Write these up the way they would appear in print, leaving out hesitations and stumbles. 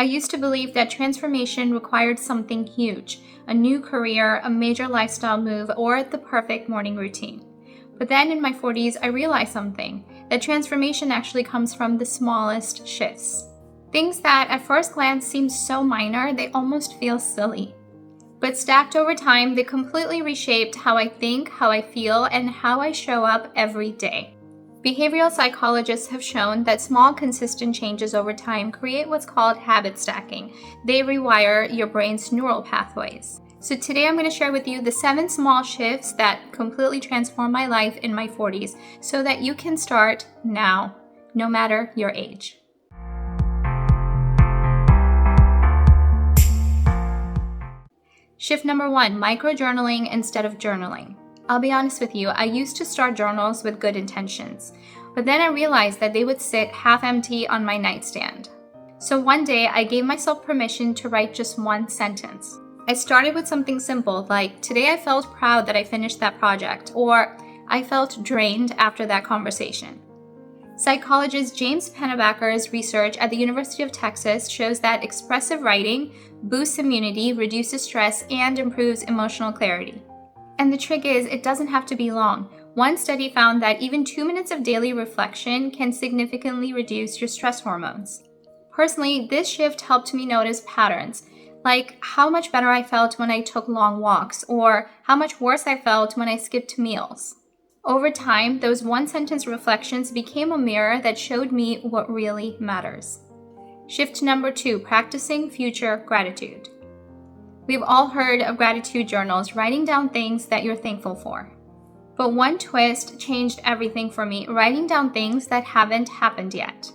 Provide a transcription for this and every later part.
I used to believe that transformation required something huge, a new career, a major lifestyle move, or the perfect morning routine. But then in my 40s, I realized something, that transformation actually comes from the smallest shifts. Things that at first glance seem so minor, they almost feel silly. But stacked over time, they completely reshaped how I think, how I feel, and how I show up every day. Behavioral psychologists have shown that small, consistent changes over time create what's called habit stacking. They rewire your brain's neural pathways. So today I'm going to share with you the 7 small shifts that completely transformed my life in my 40s so that you can start now, no matter your age. Shift number 1, microjournaling instead of journaling. I'll be honest with you, I used to start journals with good intentions, but then I realized that they would sit half empty on my nightstand. So one day I gave myself permission to write just one sentence. I started with something simple like, today I felt proud that I finished that project, or I felt drained after that conversation. Psychologist James Pennebaker's research at the University of Texas shows that expressive writing boosts immunity, reduces stress, and improves emotional clarity. And the trick is, it doesn't have to be long. One study found that even 2 minutes of daily reflection can significantly reduce your stress hormones. Personally, this shift helped me notice patterns, like how much better I felt when I took long walks, or how much worse I felt when I skipped meals. Over time, those one-sentence reflections became a mirror that showed me what really matters. Shift number 2, practicing future gratitude. We've all heard of gratitude journals, writing down things that you're thankful for. But one twist changed everything for me, writing down things that haven't happened yet.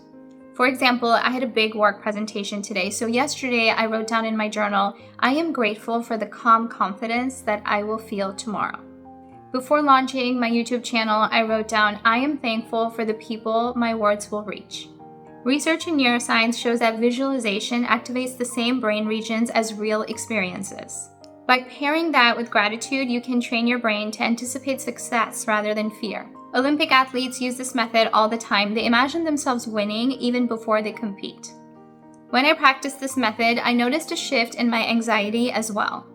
For example, I had a big work presentation today, so yesterday I wrote down in my journal, I am grateful for the calm confidence that I will feel tomorrow. Before launching my YouTube channel, I wrote down, I am thankful for the people my words will reach. Research in neuroscience shows that visualization activates the same brain regions as real experiences. By pairing that with gratitude, you can train your brain to anticipate success rather than fear. Olympic athletes use this method all the time. They imagine themselves winning even before they compete. When I practiced this method, I noticed a shift in my anxiety as well.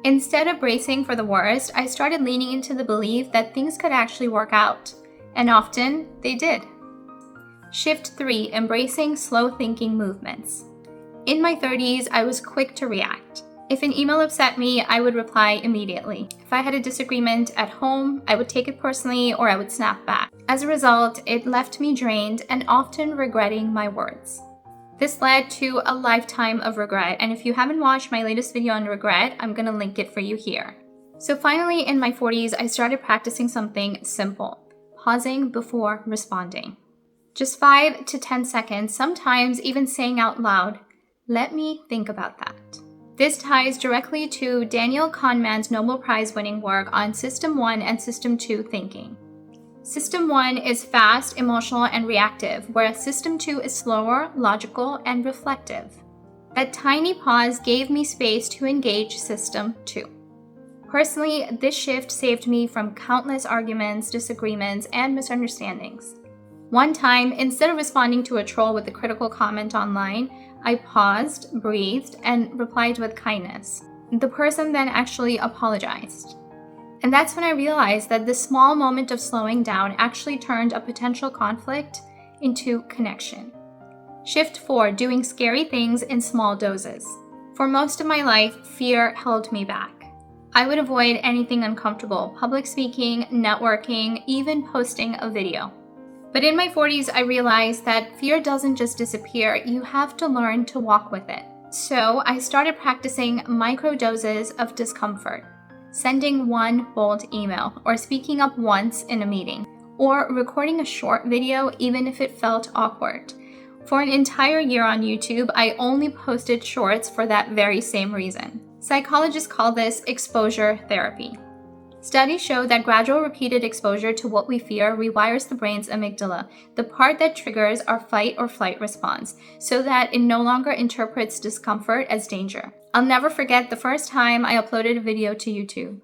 Instead of bracing for the worst, I started leaning into the belief that things could actually work out. And often, they did. Shift 3, embracing slow thinking movements. In my 30s, I was quick to react. If an email upset me, I would reply immediately. If I had a disagreement at home, I would take it personally or I would snap back. As a result, it left me drained and often regretting my words. This led to a lifetime of regret, and if you haven't watched my latest video on regret, I'm going to link it for you here. So finally, in my 40s, I started practicing something simple, pausing before responding. Just 5 to 10 seconds, sometimes even saying out loud, let me think about that. This ties directly to Daniel Kahneman's Nobel Prize winning work on System 1 and System 2 thinking. System 1 is fast, emotional, and reactive, whereas System 2 is slower, logical, and reflective. That tiny pause gave me space to engage System 2. Personally, this shift saved me from countless arguments, disagreements, and misunderstandings. One time, instead of responding to a troll with a critical comment online, I paused, breathed, and replied with kindness. The person then actually apologized. And that's when I realized that this small moment of slowing down actually turned a potential conflict into connection. Shift 4, doing scary things in small doses. For most of my life, fear held me back. I would avoid anything uncomfortable, public speaking, networking, even posting a video. But in my 40s, I realized that fear doesn't just disappear, you have to learn to walk with it. So I started practicing micro doses of discomfort, sending one bold email, or speaking up once in a meeting, or recording a short video even if it felt awkward. For an entire year on YouTube, I only posted shorts for that very same reason. Psychologists call this exposure therapy. Studies show that gradual repeated exposure to what we fear rewires the brain's amygdala, the part that triggers our fight or flight response, so that it no longer interprets discomfort as danger. I'll never forget the first time I uploaded a video to YouTube.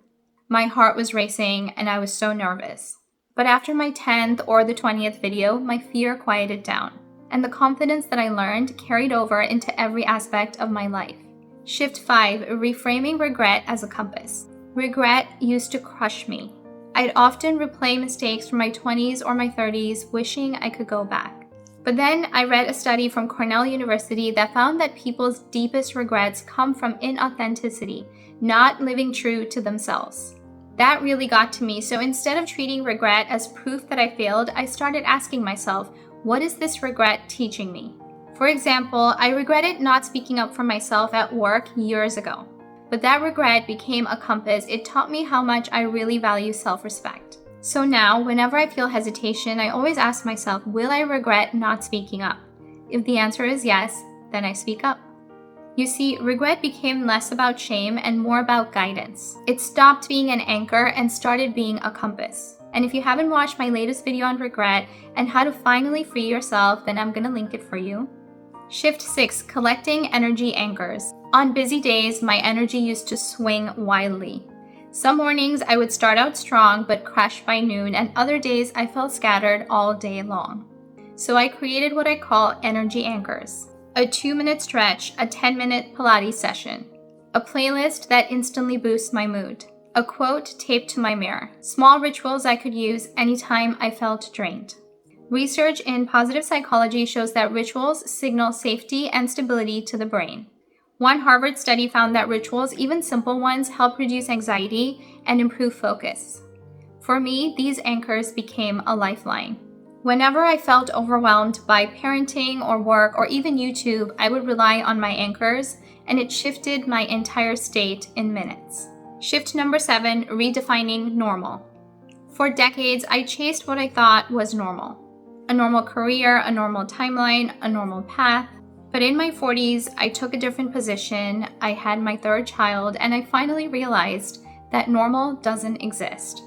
My heart was racing and I was so nervous. But after my 10th or the 20th video, my fear quieted down. and the confidence that I learned carried over into every aspect of my life. Shift 5, reframing regret as a compass. Regret used to crush me. I'd often replay mistakes from my 20s or my 30s, wishing I could go back. But then I read a study from Cornell University that found that people's deepest regrets come from inauthenticity, not living true to themselves. That really got to me, so instead of treating regret as proof that I failed, I started asking myself, what is this regret teaching me? For example, I regretted not speaking up for myself at work years ago. But that regret became a compass. It taught me how much I really value self-respect. So now, whenever I feel hesitation, I always ask myself, will I regret not speaking up? If the answer is yes, then I speak up. You see, regret became less about shame and more about guidance. It stopped being an anchor and started being a compass. And if you haven't watched my latest video on regret and how to finally free yourself, then I'm gonna link it for you. Shift 6, collecting energy anchors. On busy days, my energy used to swing wildly. Some mornings I would start out strong but crash by noon, and other days I felt scattered all day long. So I created what I call energy anchors. A 2-minute stretch, a 10-minute Pilates session, a playlist that instantly boosts my mood, a quote taped to my mirror, small rituals I could use anytime I felt drained. Research in positive psychology shows that rituals signal safety and stability to the brain. One Harvard study found that rituals, even simple ones, help reduce anxiety and improve focus. For me, these anchors became a lifeline. Whenever I felt overwhelmed by parenting or work or even YouTube, I would rely on my anchors, and it shifted my entire state in minutes. Shift number 7, redefining normal. For decades, I chased what I thought was normal. A normal career, a normal timeline, a normal path. But in my 40s, I took a different position, I had my 3rd child, and I finally realized that normal doesn't exist.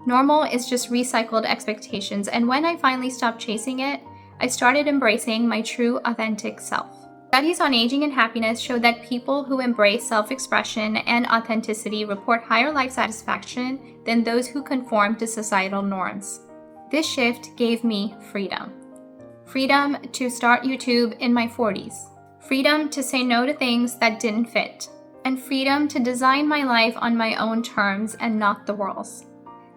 Normal is just recycled expectations, and when I finally stopped chasing it, I started embracing my true, authentic self. Studies on aging and happiness show that people who embrace self-expression and authenticity report higher life satisfaction than those who conform to societal norms. This shift gave me freedom. Freedom to start YouTube in my 40s. Freedom to say no to things that didn't fit. And freedom to design my life on my own terms and not the world's.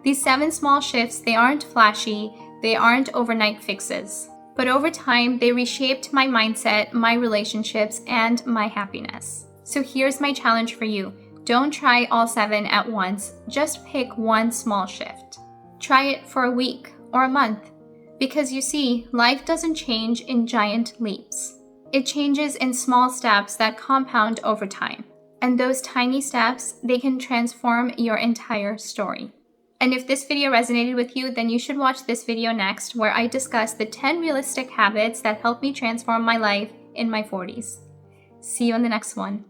These 7 small shifts, they aren't flashy, they aren't overnight fixes. But over time, they reshaped my mindset, my relationships, and my happiness. So here's my challenge for you. Don't try all 7 at once, just pick one small shift. Try it for a week or a month. Because you see, life doesn't change in giant leaps. It changes in small steps that compound over time. And those tiny steps, they can transform your entire story. And if this video resonated with you, then you should watch this video next, where I discuss the 10 realistic habits that helped me transform my life in my 40s. See you in the next one.